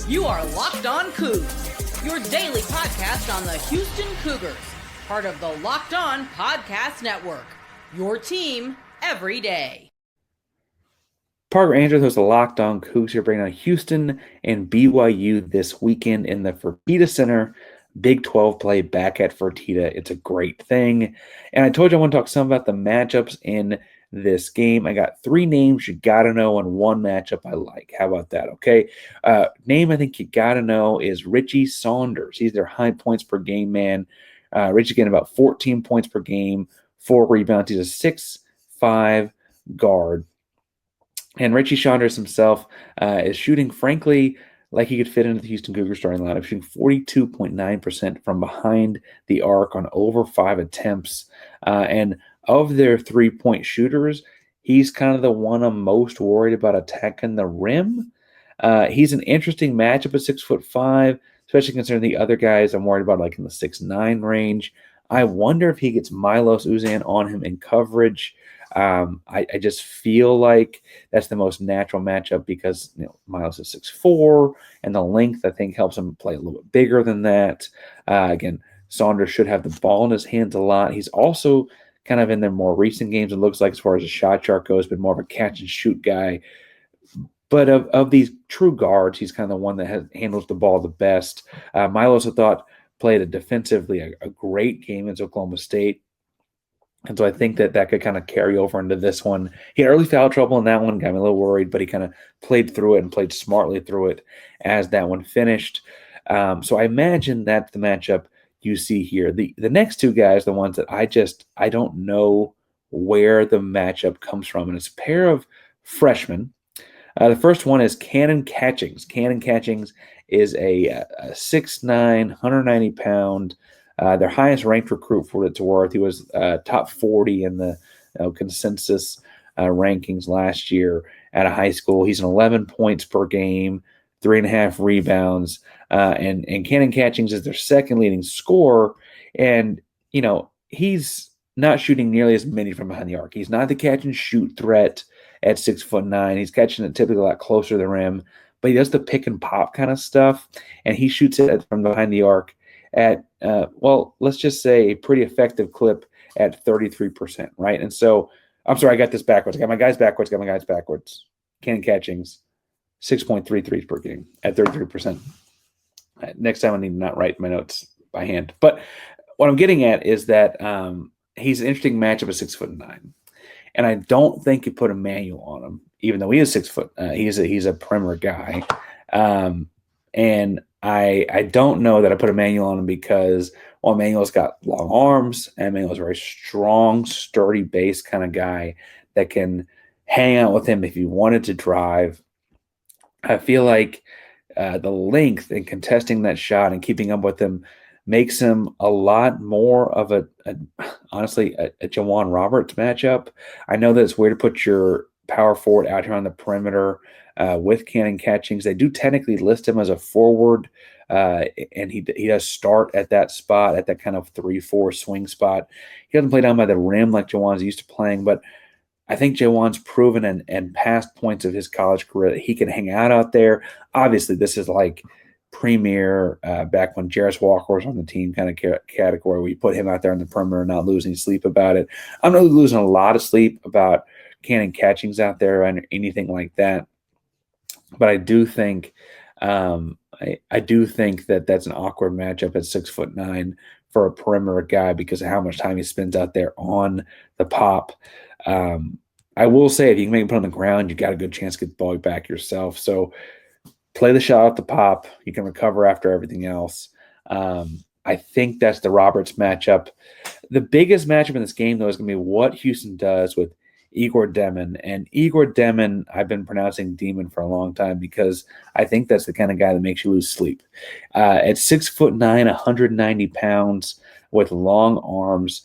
You are Locked On Coogs, your daily podcast on the Houston Cougars, part of the Locked On Podcast Network, your team every day. Parker Andrews hosts the Locked On Coogs here, bringing on Houston and BYU this weekend in the Fertitta Center. Big 12 play back at Fertitta. It's a great thing. And I told you I want to talk some about the matchups in this game. I got three names you got to know and one matchup I like. How about that? Okay. Name I think you got to know is Richie Saunders. He's their high points per game man. Richie getting about 14 points per game, 4 rebounds. He's a 6'5" guard. And Richie Saunders himself is shooting, frankly, like he could fit into the Houston Cougars starting lineup, shooting 42.9% from behind the arc on over 5 attempts. And of their three-point shooters, he's kind of the one I'm most worried about attacking the rim. He's an interesting matchup at 6'5", especially considering the other guys I'm worried about, like in the 6'9" range. I wonder if he gets Milos, Uzan on him in coverage. I just feel like that's the most natural matchup because Milos is 6'4", and the length I think helps him play a little bit bigger than that. Again, Saunders should have the ball in his hands a lot. He's also kind of in their more recent games, it looks like, as far as the shot chart goes, been more of a catch and shoot guy. But of these true guards, he's kind of the one that handles the ball the best. Milos, I thought, played defensively a great game against Oklahoma State. And so I think that could kind of carry over into this one. He had early foul trouble in that one, got me a little worried, but he kind of played through it and played smartly through it as that one finished. So I imagine that's the matchup you see here. The next two guys, the ones that I don't know where the matchup comes from, and it's a pair of freshmen. The first one is Cannon Catchings. Cannon Catchings is a 6'9", 190-pound, their highest ranked recruit for what it's worth. He was top 40 in the consensus rankings last year at a high school. He's an 11 points per game, 3.5 rebounds, and Cannon Catchings is their second leading scorer. And, he's not shooting nearly as many from behind the arc. He's not the catch and shoot threat at 6'9". He's catching it typically a lot closer to the rim, but he does the pick and pop kind of stuff, and he shoots it from behind the arc at, let's just say a pretty effective clip at 33%, right? And so, I'm sorry, I got this backwards. I got my guys backwards. Cannon Catchings, 6.33 per game at 33%. Next time I need to not write my notes by hand. But what I'm getting at is that he's an interesting matchup at 6'9". And I don't think you put a manual on him, even though he is 6 foot. He's a perimeter guy. And I don't know that I put a manual on him because, Manuel's got long arms, and Manuel's a very strong, sturdy base kind of guy that can hang out with him if he wanted to drive. I feel like the length and contesting that shot and keeping up with him makes him a lot more of honestly, a Jawan Roberts matchup. I know that it's weird to put your power forward out here on the perimeter with Cannon Catchings. They do technically list him as a forward, and he does start at that spot, at that kind of 3-4 swing spot. He doesn't play down by the rim like Jawan's used to playing, but I think Jawan's proven and past points of his college career that he can hang out there. Obviously, this is like premier back when Jarris Walker was on the team kind of category where you put him out there on the perimeter and not losing sleep about it. I'm not losing a lot of sleep about Cannon Catchings out there and anything like that. But I do think I do think that that's an awkward matchup at 6'9" for a perimeter guy because of how much time he spends out there on the pop. I will say if you can make him put on the ground, you got a good chance to get the ball back yourself. So play the shot at the pop. You can recover after everything else. I think that's the Roberts matchup. The biggest matchup in this game, though, is going to be what Houston does with Igor Demon. And Igor Demon, I've been pronouncing Demon for a long time because I think that's the kind of guy that makes you lose sleep. At 6'9", 190 pounds with long arms,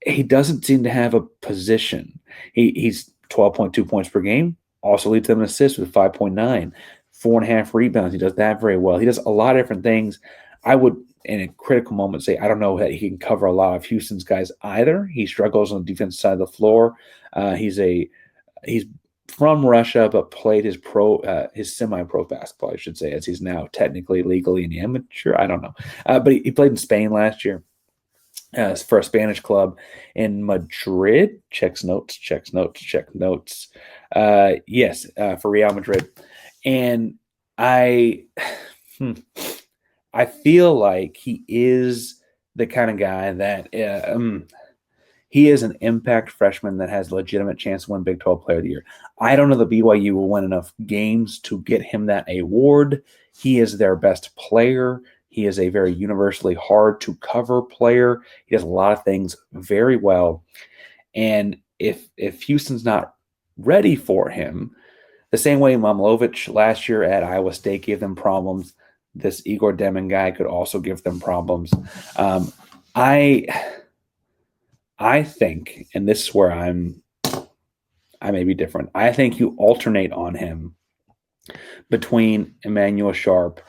he doesn't seem to have a position. He's 12.2 points per game, also leads them in assists with 5.9, 4.5 rebounds. He does that very well. He does a lot of different things. I would, in a critical moment, say I don't know that he can cover a lot of Houston's guys either. He struggles on the defensive side of the floor. He's from Russia, but played his semi-pro basketball, I should say, as he's now technically legally an amateur. I don't know, but he played in Spain last year for a Spanish club in Madrid. Checks notes. Yes, for Real Madrid, and I feel like he is the kind of guy that he is an impact freshman that has a legitimate chance to win Big 12 Player of the Year. I don't know that BYU will win enough games to get him that award. He is their best player. He is a very universally hard to cover player. He does a lot of things very well. And if Houston's not ready for him, the same way Momlovich last year at Iowa State gave them problems, this Igor Demon guy could also give them problems. I think, and this is where I may be different. I think you alternate on him between Emmanuel Sharp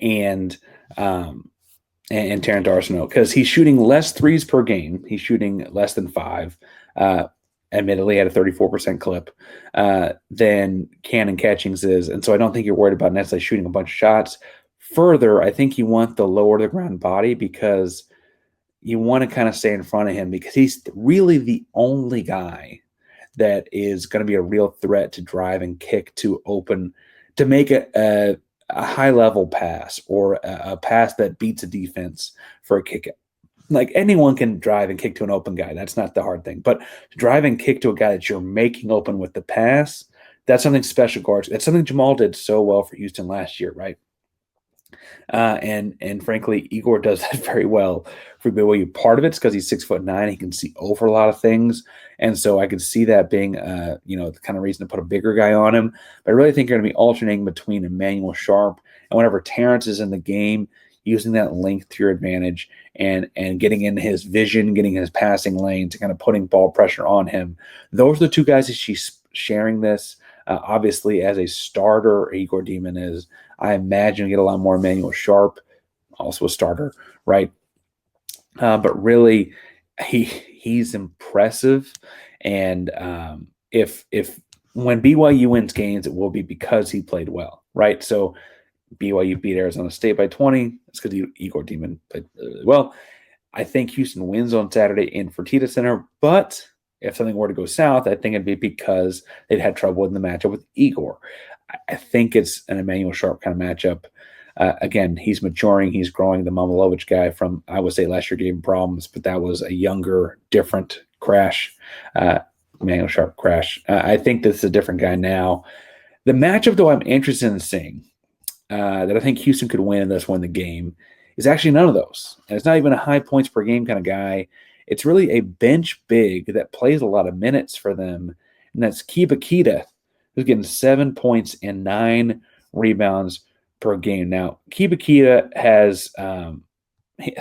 and Terrence Arsenault, because he's shooting less threes per game. He's shooting less than 5. Admittedly, at a 34% clip than Cannon Catchings is, and so I don't think you're worried about necessarily shooting a bunch of shots. Further, I think you want the lower to the ground body because you want to kind of stay in front of him because he's really the only guy that is going to be a real threat to drive and kick to open, to make a high-level pass or a pass that beats a defense for a kick. Like anyone can drive and kick to an open guy. That's not the hard thing. But to drive and kick to a guy that you're making open with the pass, that's something special, guards. That's something Jamal did so well for Houston last year, right? And frankly, Igor does that very well for BYU. Part of it's because he's 6'9". He can see over a lot of things. And so I could see that being, the kind of reason to put a bigger guy on him. But I really think you're going to be alternating between Emmanuel Sharp and whenever Terrence is in the game, using that length to your advantage and getting in his vision, getting in his passing lanes, and kind of putting ball pressure on him. Those are the two guys that she's sharing this. Obviously, as a starter, Igor Demon is. I imagine you get a lot more Emmanuel Sharp, also a starter, right? But really, he's impressive. And if when BYU wins games, it will be because he played well, right? So BYU beat Arizona State by 20. It's because Igor Demon played really well. I think Houston wins on Saturday in Fertitta Center, but if something were to go south, I think it'd be because they'd had trouble in the matchup with Igor. I think it's an Emmanuel Sharp kind of matchup. Again, he's maturing. He's growing. The Momlovich guy from Iowa State last year gave him problems, but that was a younger, different Crash. Emmanuel Sharp Crash. I think this is a different guy now. The matchup, though, I'm interested in seeing that I think Houston could win and thus win the game is actually none of those. And it's not even a high points per game kind of guy. It's really a bench big that plays a lot of minutes for them, and that's Keba Keita, who's getting 7 points and 9 rebounds per game. Now, Keba Keita has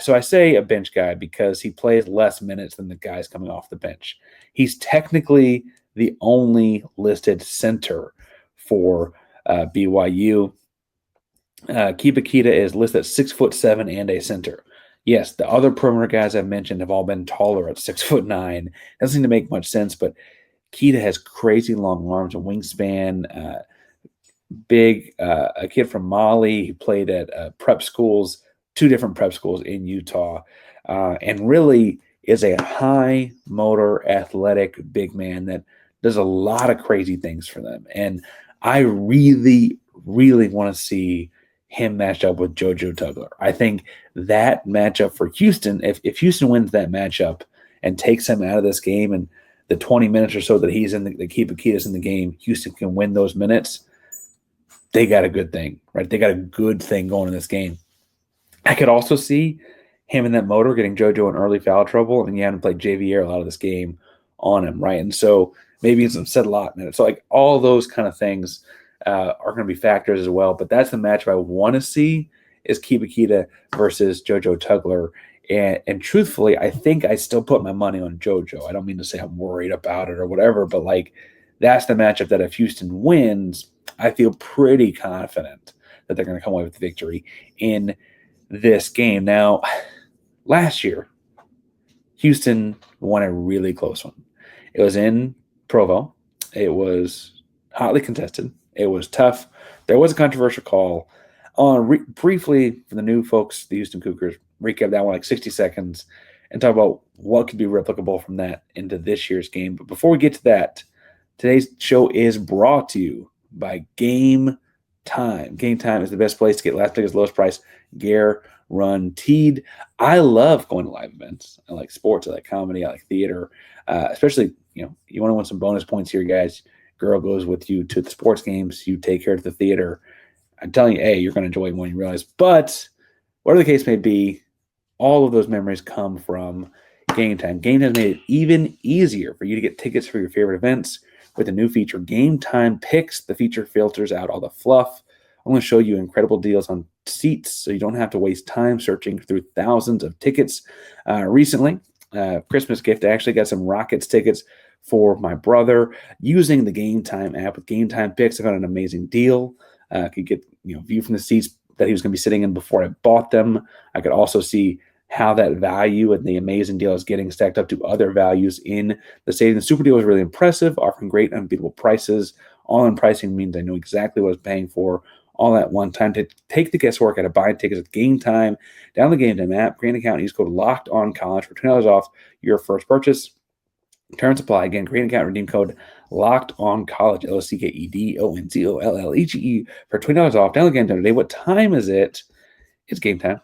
so I say a bench guy because he plays less minutes than the guys coming off the bench. He's technically the only listed center for BYU. Keba Keita is listed at 6'7" and a center. Yes, the other perimeter guys I've mentioned have all been taller at 6'9". Doesn't seem to make much sense, but Keita has crazy long arms and wingspan. Big, a kid from Mali who played at prep schools, 2 different prep schools in Utah, and really is a high motor, athletic big man that does a lot of crazy things for them. And I really, really want to see him matched up with JoJo Tugler. I think that matchup for Houston, if Houston wins that matchup and takes him out of this game and the 20 minutes or so that he's in the Keba Keita's in the game, Houston can win those minutes. They got a good thing, right? They got a good thing going in this game. I could also see him in that motor getting JoJo in early foul trouble, and you haven't played JVR a lot of this game on him, right? And so maybe it's upset a lot minutes. So like all those kind of things are going to be factors as well. But that's the matchup I want to see is Keba Keita versus JoJo Tugler. And truthfully, I think I still put my money on JoJo. I don't mean to say I'm worried about it or whatever, but like that's the matchup that if Houston wins, I feel pretty confident that they're going to come away with the victory in this game. Now, last year, Houston won a really close one. It was in Provo. It was hotly contested. It was tough. There was a controversial call. Briefly, for the new folks, the Houston Cougars, recap that one like 60 seconds and talk about what could be replicable from that into this year's game. But before we get to that, today's show is brought to you by Game Time. Game Time is the best place to get last tickets, lowest price, guaranteed. I love going to live events. I like sports. I like comedy. I like theater. Especially, you want to win some bonus points here, guys. Girl goes with you to the sports games. You take her to the theater. I'm telling you, you're going to enjoy it more than you realize. But whatever the case may be, all of those memories come from Game Time. Game Time has made it even easier for you to get tickets for your favorite events with a new feature, Game Time Picks. The feature filters out all the fluff. I'm going to show you incredible deals on seats so you don't have to waste time searching through thousands of tickets. Recently, Christmas gift, I actually got some Rockets tickets for my brother using the Game Time app with Game Time Picks. I got an amazing deal. I could get view from the seats that he was going to be sitting in before I bought them. I could also see how that value and the amazing deal is getting stacked up to other values in the stadium. The super deal was really impressive, offering great, unbeatable prices. All-in pricing means I know exactly what I was paying for all at one time. To take the guesswork out of buying tickets with Game Time, download the Game Time app, create an account, and use code LOCKEDONCollege for $20 off your first purchase. Terms apply. Again, create an account, redeem code LOCKEDONCollege, LOCKEDONCOLLEGE for $20 off. Download Game Time today. What time is it? It's Game Time.